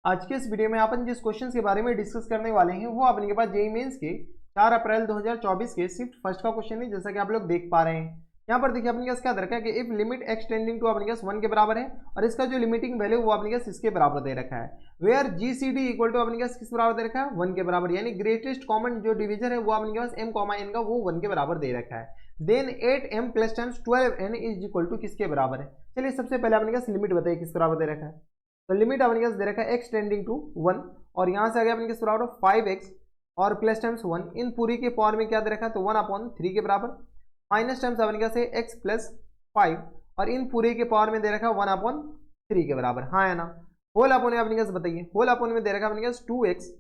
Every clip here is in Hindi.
आज के इस वीडियो में अपन जिस क्वेश्चन के बारे में डिस्कस करने वाले हैं वो अपने के पास जेईई मेंस के 4 अप्रैल 2024 के शिफ्ट फर्स्ट का क्वेश्चन है, जैसा कि आप लोग देख पा रहे हैं। यहाँ पर देखिए अपने पास क्या रखा है कि इफ लिमिट एक्सटेंडिंग टू अपने पास 1 के बराबर है और इसका जो लिमिटिंग वैल्यू वो अपने पास इसके बराबर दे रखा है। वेयर जीसीडी इक्वल टू अपने पास किस बराबर दे रखा है 1 के बराबर, यानी ग्रेटेस्ट कॉमन जो डिवीजन है वो अपने पास m कॉमा n का वो 1 के बराबर दे रखा है। Then 8m plus times 12n is equal to किसके बराबर है। चलिए सबसे पहले अपने पास लिमिट बताइए किस बराबर दे रखा है। तो लिमिट अपने पास दे रखा है एक्स टेंडिंग टू 1 और यहाँ से आ गया अपने पास बराबर 5x और प्लस टाइम्स 1 इन पूरी के पावर में क्या दे रखा है तो 1/3 के बराबर माइनस टाइम्स अपने पास है x प्लस 5 और इन पूरे के पावर में दे रखा है 1/3 के बराबर, हाँ है ना। होल अपोन में अपने पास बताइए, होल अपोन में दे रखा है अपने पास 2x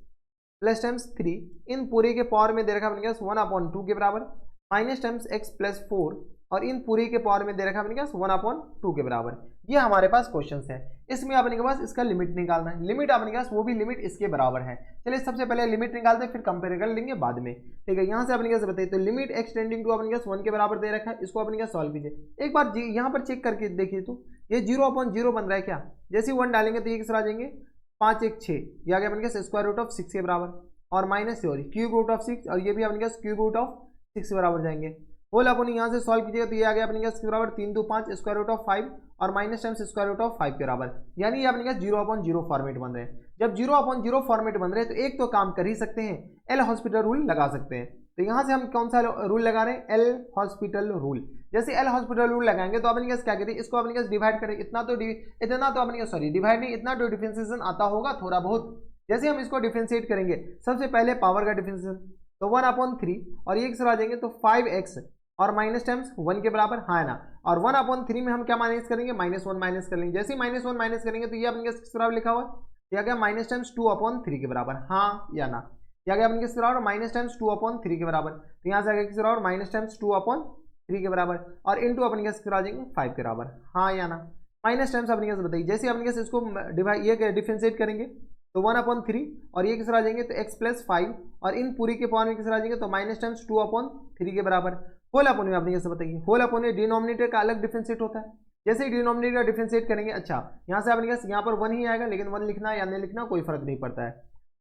प्लस टाइम्स 3 इन पूरे के पावर में दे रखा है अपने पास 1/2 के बराबर माइनस टाइम्स x प्लस 4 और इन पूरी के पावर में दे रखा है अपने पास 1/2 के बराबर। ये हमारे पास क्वेश्चन है, इसमें अपने के पास इसका लिमिट निकालना है। लिमिट अपने के पास वो भी लिमिट इसके बराबर है। चलिए सबसे पहले लिमिट निकालते हैं फिर कंपेयर कर लेंगे बाद में, ठीक है। यहाँ से अपने के बताइए तो लिमिट एक्सटेंडिंग टू अपने के 1 के बराबर दे रखा है, इसको अपने के सॉल्व कीजिए। एक बार यहाँ पर चेक करके देखिए तो ये 0/0 बन रहा है क्या, जैसे 1 डालेंगे तो ये किस आ जाएंगे 5 1 6, ये आ गया अपने के स्क्वायर रूट ऑफ 6 के बराबर और माइनस क्यूब रूट ऑफ 6 और ये भी अपने के क्यूब रूट ऑफ 6 के बराबर जाएंगे। होल अपन यहाँ से सॉल्व कीजिएगा तो ये आ गया अपने के बराबर 3 2 5 स्क्वायर रूट ऑफ 5 और minus times square root of 5 के बराबर, यानी ये अपने 0/0 फॉर्मेट बन रहे हैं। जब 0/0 फॉर्मेट बन रहे हैं तो एक तो काम कर ही सकते हैं, एल हॉस्पिटल रूल लगा सकते हैं। तो यहाँ से हम कौन सा रूल लगा रहे हैं, एल हॉस्पिटल रूल। जैसे एल हॉस्पिटल रूल लगाएंगे तो अपने क्या कहते हैं, इसको अपने डिवाइड करें, इतना तो अपने सॉरी डिवाइड नहीं, इतना तो डिफरेंशिएशन आता होगा थोड़ा बहुत। जैसे हम इसको डिफरेंशिएट करेंगे सबसे पहले पावर का डिफरेंशिएशन तो 1/3 और ये किस आ जाएंगे तो 5x और माइनस टाइम्स 1 के बराबर, हाँ है ना। और 1/3 में हम क्या माइनस करेंगे -1 माइनस कर लेंगे। जैसे ही -1 माइनस करेंगे तो ये अपने किस बराबर लिखा हुआ है, गया माइनस टाइम्स 2/3 के बराबर, हाँ या ना। या गया अपने किस बराबर माइनस टाइम्स 2/3 के बराबर, तो यहाँ से आ गया किस बराबर माइनस टाइम्स 2/3 के बराबर और इंटू अपने किस आ जाएंगे 5 के बराबर, हाँ या ना। माइनस टाइम्स अपने कैसे बताइए, जैसे अपने कैसे इसको डिवाइड ये डिफरेंशिएट करेंगे तो 1/3 और ये किस आ जाएंगे तो x प्लस 5 और इन पूरी के पावर में किस आ जाएंगे तो माइनस टाइम्स 2/3 के बराबर। होल अपोन में अपने कैसे बताइए, होल अपोन में डिनोमिनेटर का अलग डिफरेंशिएट होता है। जैसे ही डिनोमिनेटर का डिफरेंशिएट करेंगे, अच्छा यहाँ से अपने यहाँ पर 1 ही आएगा, लेकिन 1 लिखना या नहीं लिखना कोई फर्क नहीं पड़ता है।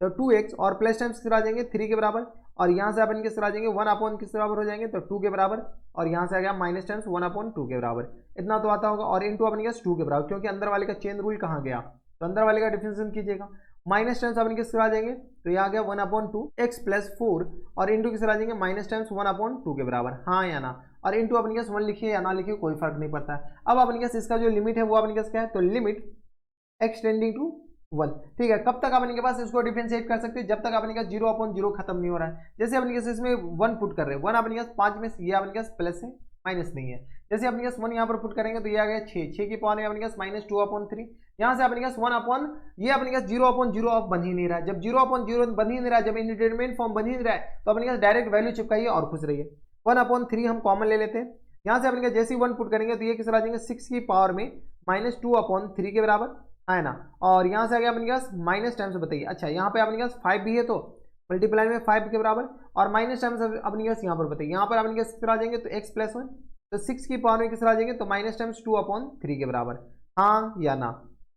तो 2x और प्लस टाइम्स किस आ जाएंगे 3 के बराबर और यहाँ से अपन किस आ जाएंगे 1/, किस बराबर हो जाएंगे तो 2 के बराबर और यहाँ से आ गया माइनस टाइम्स 1/2 के बराबर, इतना तो आता होगा। और इंटू अपने 2 के बराबर, क्योंकि अंदर वाले का चेन रूल कहाँ गया तो अंदर वाले का डिफरेंशिएशन कीजिएगा। माइनस टाइम्स अपन किस आ जाएंगे तो यहाँ गया 1/2 x प्लस 4 और इंटू किस आ जाएंगे माइनस टाइम्स 1/2 के बराबर, हाँ या ना। और इंटू अपने 1 लिखिए या ना लिखिए कोई फर्क नहीं पड़ता है। अब अपने इसका जो लिमिट है वो अपने क्या है तो लिमिट एक्सटेंडिंग टू 1, ठीक है। कब तक अपने के पास इसको डिफरेंशिएट कर सकते हैं, जब तक अपने का 0/0 खत्म नहीं हो रहा है। जैसे अपने के इसमें 1 पुट कर रहे हैं, 1 अपने पास 5 में ये अपने पास प्लस है माइनस नहीं है। जैसे अपने पास 1 यहाँ पर पुट करेंगे तो ये आ गया 6 की पावर में अपने पास -2/3, यहाँ से अपने पास 1 ये अपने पास 0/0 अब बन ही नहीं रहा है। जब 0/0 बन ही नहीं रहा है, जब इंडिटरमिनेट फॉर्म बन ही नहीं रहा है तो अपने पास डायरेक्ट वैल्यू चिपकाइए और खुश रहिए। 1/3 हम कॉमन ले लेते हैं, यहाँ से अपने जैसे 1 पुट करेंगे तो ये किस आ जाएंगे 6 की पावर में -2/3 के बराबर, है ना। और यहाँ से आ गया अपने पास माइनस टाइम्स बताइए, अच्छा यहाँ पे अपने पास 5 भी है तो मल्टीप्लाई में 5 के बराबर और माइनस टाइम्स अपने पास यहाँ पर बताइए, यहाँ पर अपने पास आ जाएंगे तो x प्लस 1 तो 6 की पावर में किस आ जाएंगे तो माइनस टाइम्स 2/3 के बराबर, हाँ या ना।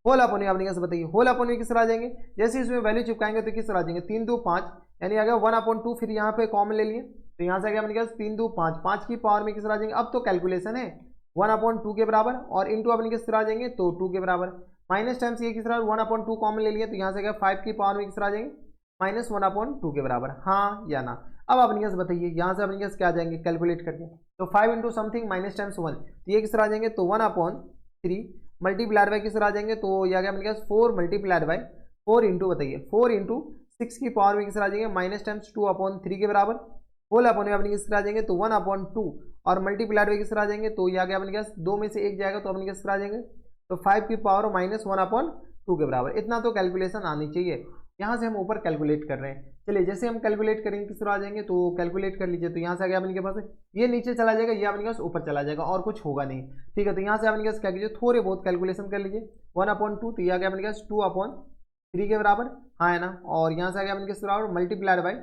होल अपोन में अपने पास बताइए, होल अपोन में किस आ जाएंगे, जैसे इसमें वैल्यू चिपकाएंगे तो किस आ जाएंगे 3 2 5, यानी आ गया 1/2, फिर यहाँ पे कॉमन ले लिए तो यहाँ से आ गया अपने पास 3 2 5, 5 की पावर में किस आ जाएंगे, अब तो कैलकुलेशन है 1/2 के बराबर और इंटू अपने किस आ जाएंगे तो 2 के बराबर माइनस टाइम्स ये किस तरह 1/2 कॉमन ले लिया तो यहाँ से गया 5 की पावर में किस आ जाएंगे -1/2 के बराबर, हाँ या ना। अब अपने कैसे बताइए, यहाँ से अपने कैसे क्या आ जाएंगे कैलकुलेट करके तो 5 इंटू समथिंग माइनस टाइम्स 1 तो ये किस तरह आ जाएंगे तो 1/3 मल्टीप्लाइड बाई किस तरह आ जाएंगे तो यह गया अपने 4 मल्टीप्लाइड बाई 4 इंटू बताइए 4 इंटू 6 की पावर में किस तरह आ जाएंगे माइनस टाइम्स 2/3 के बराबर। होल अपोन में अपने किस तरह आ जाएंगे तो 1/2 और मल्टीप्लाइड बाई किस तरह आ जाएंगे तो यह गया अपने 2 में से 1 जाएगा तो अपने किस तरह आ जाएंगे तो 5 की पावर -1/2 के बराबर, इतना तो कैलकुलेशन आनी चाहिए। यहाँ से हम ऊपर कैलकुलेट कर रहे हैं, चलिए जैसे हम कैलकुलेट करेंगे किस तरह आ जाएंगे तो कैलकुलेट कर लीजिए। तो यहाँ से आ गया अपने के पास ये नीचे चला जाएगा, ये अपने पास ऊपर चला जाएगा और कुछ होगा नहीं, ठीक है। तो यहाँ से अपने पास क्या कीजिए थोड़े बहुत कैलकुलेशन कर लीजिए 1/2 तो ये आ गया अपने पास 2/3 के बराबर, हाँ है ना। और यहाँ से आ गया अपने किस बराबर मल्टीप्लाइड बाई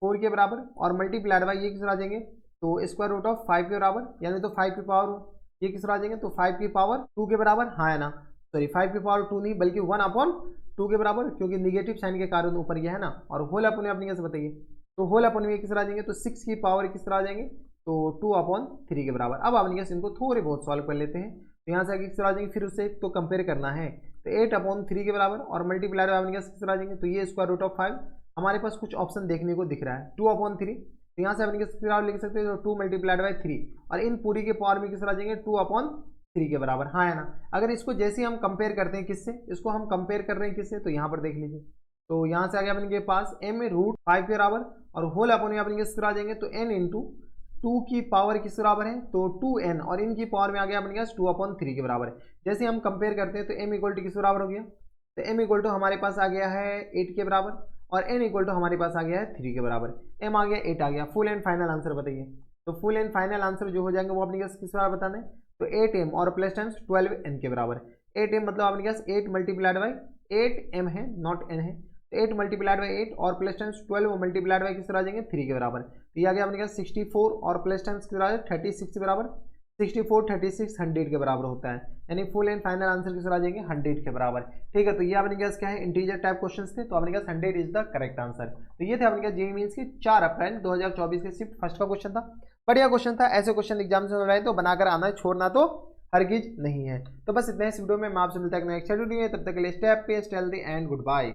4 के बराबर और मल्टीप्लाइड बाई ये किस आ जाएंगे तो स्क्वायर रूट ऑफ 5 के बराबर, यानी तो 5 की पावर ये किस आ जाएंगे तो 5 की पावर 2 के बराबर, हाँ है ना। सॉरी 5 की पावर 2 नहीं बल्कि 1/2 2 के बराबर, क्योंकि निगेटिव साइन के कारण ऊपर यह है ना, और होल अपन में अपनी कैसे बताइए, तो होल अपन में किस तरह आ जाएंगे, तो 6 की पावर किस तरह आ जाएंगे, तो 2/3 के बराबर। अब अपनी कैसे इनको थोड़े बहुत सॉल्व कर लेते हैं, तो यहाँ से किस तरह आ जाएंगे, फिर उससे तो कंपेयर करना है, तो 8/3 के बराबर और मल्टीप्लाई अपनी कैसे किस तरह आ जाएंगे, तो ये √5 हमारे पास कुछ ऑप्शन देखने को दिख रहा है 2/3, तो यहाँ से अपनी किस तरह लिख सकते हैं, तो 2 × 3 और इन पूरी के पावर में किस तरह आ जाएंगे 2/3 के बराबर, हाँ है ना। अगर इसको जैसे ही हम कंपेयर करते हैं किससे, इसको हम कंपेयर कर रहे हैं किससे, तो यहाँ पर देख लीजिए, तो यहाँ से आ गया अपने के पास m√5 के बराबर और होल अपन में अपने किस तरह आ जाएंगे, तो n × 2 की पावर किस बराबर है, तो 2n और इनकी पावर में आ गया अपने पास 2/3 के बराबर है। जैसे हम कंपेयर करते हैं तो m = किस बराबर हो गया, तो m = हमारे पास आ गया है 8 के बराबर और n = हमारे पास आ गया है 3 के बराबर, m आ गया 8 आ गया। फुल एंड फाइनल आंसर बताइए, तो फुल एंड फाइनल आंसर जो हो जाएंगे वो अपने पास किस बराबर बताना है, तो 8m और प्लस टाइम्स 12n के बराबर। 8m मतलब अपने पास 8 × 8m है, नॉट n है, 8 × 8 और प्लस टाइम्स 12 × किस तरह आ जाएंगे 3 के बराबर, तो ये आ गया अपने पास 64 और प्लस टाइम्स किस तरह 36 के बराबर, 64 36 100 के बराबर होता है, यानी फुल एंड फाइनल आंसर किस तरह आ जाएंगे 100 के बराबर। ठीक है, तो ये अपने पास क्या है, इंटीजर टाइप क्वेश्चंस थे, तो अपने पास 100 इज द करेक्ट आंसर। तो ये थे अपने पास जेईई मेंस के 4 अप्रैल 2024 के शिफ्ट फर्स्ट का क्वेश्चन था। बढ़िया क्वेश्चन था, ऐसे क्वेश्चन एग्जाम से हो रहे तो बनाकर आना है, छोड़ना तो हरगिज नहीं है। तो बस इतना इस वीडियो में, मैं आपसे मिलता है नेक्स्ट वीडियो में, तब तक के लिए stay happy, stay healthy and good bye.